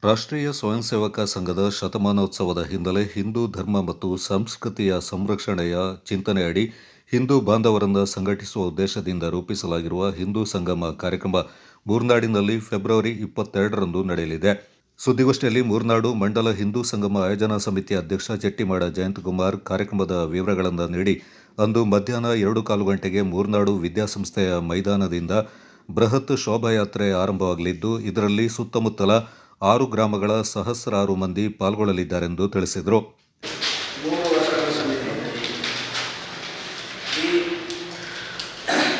ರಾಷ್ಟ್ರೀಯ ಸ್ವಯಂ ಸೇವಕ ಸಂಘದ ಶತಮಾನೋತ್ಸವದ ಹಿನ್ನೆಲೆ ಹಿಂದೂ ಧರ್ಮ ಮತ್ತು ಸಂಸ್ಕೃತಿಯ ಸಂರಕ್ಷಣೆಯ ಚಿಂತನೆಯಡಿ ಹಿಂದೂ ಬಾಂಧವರನ್ನು ಸಂಘಟಿಸುವ ಉದ್ದೇಶದಿಂದ ರೂಪಿಸಲಾಗಿರುವ ಹಿಂದೂ ಸಂಗಮ ಕಾರ್ಯಕ್ರಮ ಮೂರ್ನಾಡಿನಲ್ಲಿ ಫೆಬ್ರವರಿ 22ರಂದು ನಡೆಯಲಿದೆ. ಸುದ್ದಿಗೋಷ್ಠಿಯಲ್ಲಿ ಮೂರ್ನಾಡು ಮಂಡಲ ಹಿಂದೂ ಸಂಗಮ ಆಯೋಜನಾ ಸಮಿತಿ ಅಧ್ಯಕ್ಷ ಚೆಟ್ಟಿಮಾಡ ಜಯಂತಕುಮಾರ್ ಕಾರ್ಯಕ್ರಮದ ವಿವರಗಳನ್ನು ನೀಡಿ, ಅಂದು ಮಧ್ಯಾಹ್ನ 2:15 ಗಂಟೆಗೆ ಮೂರ್ನಾಡು ವಿದ್ಯಾಸಂಸ್ಥೆಯ ಮೈದಾನದಿಂದ ಬೃಹತ್ ಶೋಭಾಯಾತ್ರೆ ಆರಂಭವಾಗಲಿದ್ದು, ಇದರಲ್ಲಿ ಸುತ್ತಮುತ್ತಲ 6 ಗ್ರಾಮಗಳ ಸಹಸ್ರಾರು ಮಂದಿ ಪಾಲ್ಗೊಳ್ಳಲಿದ್ದಾರೆಂದು ತಿಳಿಸಿದರು. 3 ವರ್ಷಗಳ ಸಮಿತಿ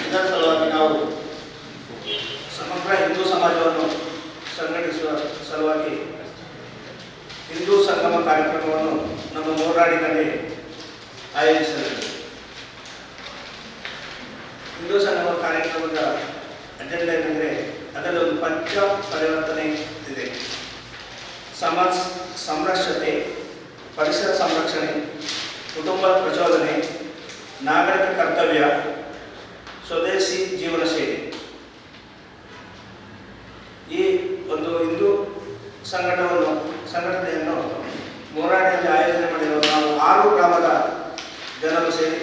ಇದರ ಸಲುವಾಗಿ ನಾವು ಸಮಗ್ರ ಹಿಂದೂ ಸಮಾಜವನ್ನು ಸಂಘಟಿಸುವ ಸಲುವಾಗಿ ಹಿಂದೂ ಸಂಗಮ ಕಾರ್ಯಕ್ರಮವನ್ನು ನಮ್ಮ ಮೂರ್ನಾಡಿನಲ್ಲಿ ಆಯೋಜಿಸಲಾಗಿದೆ. ಹಿಂದೂ ಸಂಗಮ ಕಾರ್ಯಕ್ರಮದ ಅಜೆಂಡಾ ಏನೆಂದರೆ, ಅದರಲ್ಲಿ ಒಂದು ಪಂಚ ಪರಿವರ್ತನೆ ಇದೆ. ಸಮಾಜ ಸಂರಕ್ಷತೆ, ಪರಿಸರ ಸಂರಕ್ಷಣೆ, ಕುಟುಂಬ ಪ್ರಚೋದನೆ, ನಾಗರಿಕ ಕರ್ತವ್ಯ, ಸ್ವದೇಶಿ ಜೀವನ ಶೈಲಿ. ಈ ಒಂದು ಹಿಂದೂ ಸಂಘಟನೆಯನ್ನು ಮೂರ್ನಾಡಿನಲ್ಲಿ ಆಯೋಜನೆ ಮಾಡಿರುವ ನಾವು 6 ಗ್ರಾಮದ ಜನರು ಸೇರಿ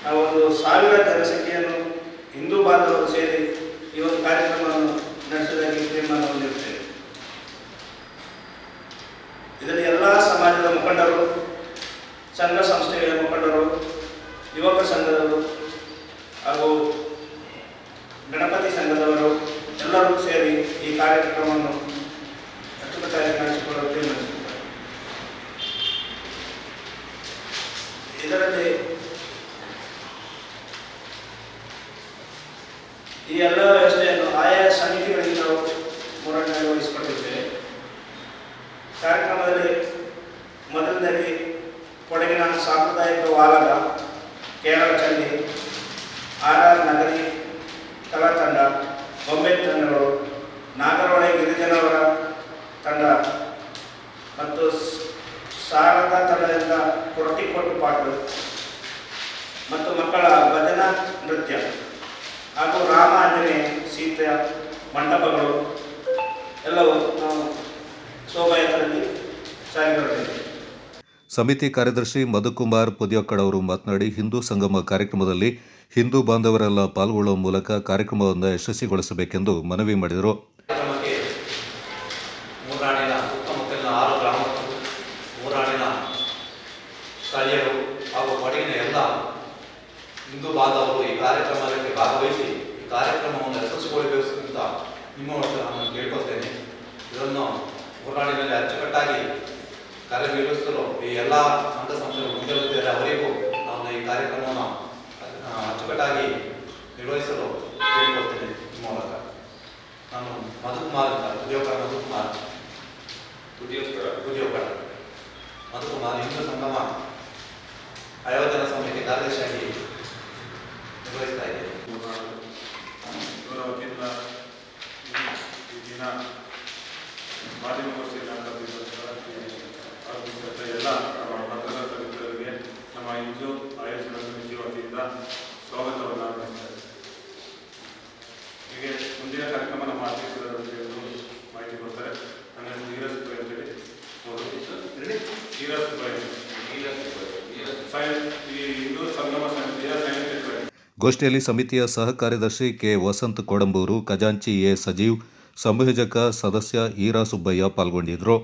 ನಾವು ಒಂದು 1000 ಜನಸಂಖ್ಯೆಯನ್ನು ಹಿಂದೂ ಬಾಂಧವರು ಸೇರಿ ಈ ಒಂದು ಕಾರ್ಯಕ್ರಮವನ್ನು ನಡೆಸುವುದಾಗಿ ತೀರ್ಮಾನ ಹೊಂದಿರುತ್ತೇವೆ. ಇದರಲ್ಲಿ ಎಲ್ಲ ಸಮಾಜದ ಮುಖಂಡರು, ಸಂಘ ಸಂಸ್ಥೆಗಳ ಮುಖಂಡರು, ಯುವಕ ಸಂಘದವರು ಹಾಗೂ ಗಣಪತಿ ಸಂಘದವರು ಎಲ್ಲರೂ ಸೇರಿ ಈ ಕಾರ್ಯಕ್ರಮವನ್ನು ಅಚ್ಚುಕಟ್ಟಾಗಿ ನಡೆಸಿಕೊಳ್ಳಲು ತೀರ್ಮಾನಿಸಿದ್ದಾರೆ. ಇದರಲ್ಲಿ ಈ ಎಲ್ಲ ವ್ಯವಸ್ಥೆಯನ್ನು ಆಯಾ ಸಮಿತಿಗಳಿಗೆ ನಾವು ಮೂರ್ನಾಡಿನಲ್ಲಿ ವಹಿಸಿಕೊಂಡಿದ್ದೇವೆ. ಕಾರ್ಯಕ್ರಮದಲ್ಲಿ ಮೊದಲನೇದಾಗಿ ಕೊಡಗಿನ ಸಾಂಪ್ರದಾಯಿಕ ವಾಲಗ, ಕೇರಳ ಚಂಡಿ, ಆರ್ ನಗರಿ ಕಲಾ ತಂಡ, ಬೊಂಬೆ ತಂಡಗಳು, ನಾಗರಹೊಳೆ ಗಿರಿಜನವರ ತಂಡ ಮತ್ತು ಶಾರದಾ ತಂಡದಿಂದ ಕೊರಟಿಕೊಟ್ಟು ಪಾಟು ಮತ್ತು ಮಕ್ಕಳ ಭಜನಾ ನೃತ್ಯ ಹಾಗೂ ರಾಮ ಆಂಜನೇಯ ಸೀತೆಯ ಮಂಟಪಗಳು ಎಲ್ಲವೂ ನಾವು ಶೋಭಾಯಾತ್ರೆಯಲ್ಲಿ ಸಾಗಿ ಬರುತ್ತೇವೆ. ಸಮಿತಿ ಕಾರ್ಯದರ್ಶಿ ಮಧುಕುಮಾರ್ ಪುದಿಯಕ್ಕಡ್ ಅವರು ಮಾತನಾಡಿ, ಹಿಂದೂ ಸಂಗಮ ಕಾರ್ಯಕ್ರಮದಲ್ಲಿ ಹಿಂದೂ ಬಾಂಧವರೆಲ್ಲ ಪಾಲ್ಗೊಳ್ಳುವ ಮೂಲಕ ಕಾರ್ಯಕ್ರಮವನ್ನು ಯಶಸ್ವಿಗೊಳಿಸಬೇಕೆಂದು ಮನವಿ ಮಾಡಿದರು. ಕಾರ್ಯಕ್ರಮಕ್ಕೆ ಮೂರ್ನಾಡಿನ ಸುತ್ತಮುತ್ತಲಿನ 6 ಗ್ರಾಮಸ್ಥರು, ಮೂರ್ನಾಡಿನ ಸ್ಥಳೀಯರು ಹಾಗೂ ಕೊಡಗಿನ ಎಲ್ಲ ಹಿಂದೂ ಬಾಂಧವರು ಈ ಕಾರ್ಯಕ್ರಮಕ್ಕೆ ಭಾಗವಹಿಸಿ ಈ ಕಾರ್ಯಕ್ರಮವನ್ನು ಯಶಸ್ವಿಗೊಳಿಸಬೇಕು ಅಂತ ನಿಮ್ಮ ನಾನು ಕೇಳ್ಕೊಳ್ತೇನೆ. ಇದನ್ನು ಮೂರ್ನಾಡಿನಲ್ಲಿ ಅಚ್ಚುಕಟ್ಟಾಗಿ ಕಾರ್ಯನಿರ್ವಹಿಸಲು ಈ ಎಲ್ಲ ಸಂಘ ಸಂಸ್ಥೆಗಳು ಮುಂದಿರುತ್ತಾರೆ. ಅವರಿಗೂ ನಾನು ಈ ಕಾರ್ಯಕ್ರಮವನ್ನು ಅಚ್ಚುಕಟ್ಟಾಗಿ ನಿರ್ವಹಿಸಲು ಕೇಳಿಕೊಳ್ತೇನೆ. ನಿಮ್ಮ ಮೂಲಕ ನಾನು ಮಧುಕುಮಾರ್ ಅಂತ ಮಧುಕುಮಾರ್ ಹಿಂದೂ ಸಂಗಮ ಆಯೋಜನಾ ಸಮಿತಿ ಕಾರ್ಯದರ್ಶಿಯಾಗಿ ನಿರ್ವಹಿಸ್ತಾ ಇದ್ದೇನೆ. ಈ ದಿನ ಮಾಧ್ಯಮಗೋಷ್ಠಿಯಲ್ಲಿ ಎಲ್ಲ ನಮ್ಮ ಪತ್ರಕರ್ತ ಮಿತ್ರರಿಗೆ ನಮ್ಮ ಹಿಂದೂ ಆಯೋಜನಾ ಸಮಿತಿ ವತಿಯಿಂದ ಸ್ವಾಗತವನ್ನು ಅರ್ಪಿಸ್ತಾರೆ. ಹೀಗೆ ಮುಂದಿನ ಕಾರ್ಯಕ್ರಮ ನಮ್ಮ ಅಧ್ಯಕ್ಷರು ಮಾಹಿತಿ ಕೊಡ್ತಾರೆ. ನನ್ನ ಹೆಸರು ನೀರಜ್ ಸುಬ್ಬಯ್ಯ ಅಂತೇಳಿ, ಈ ಹಿಂದೂ ಸಂಗಮ ಸಮಿತಿಯ ಸೈನಿಕ. ಗೋಷ್ಠಿಯಲ್ಲಿ ಸಮಿತಿಯ ಸಹ ಕಾರ್ಯದರ್ಶಿ ಕೆ. ವಸಂತ್ ಕೊಡಂಬೂರು, ಖಜಾಂಚಿ ಎ. ಸಜೀವ್, ಸಂಯೋಜಕ ಸದಸ್ಯ ಈರಾ ಸುಬ್ಬಯ್ಯ ಪಾಲ್ಗೊಂಡಿದ್ದರು.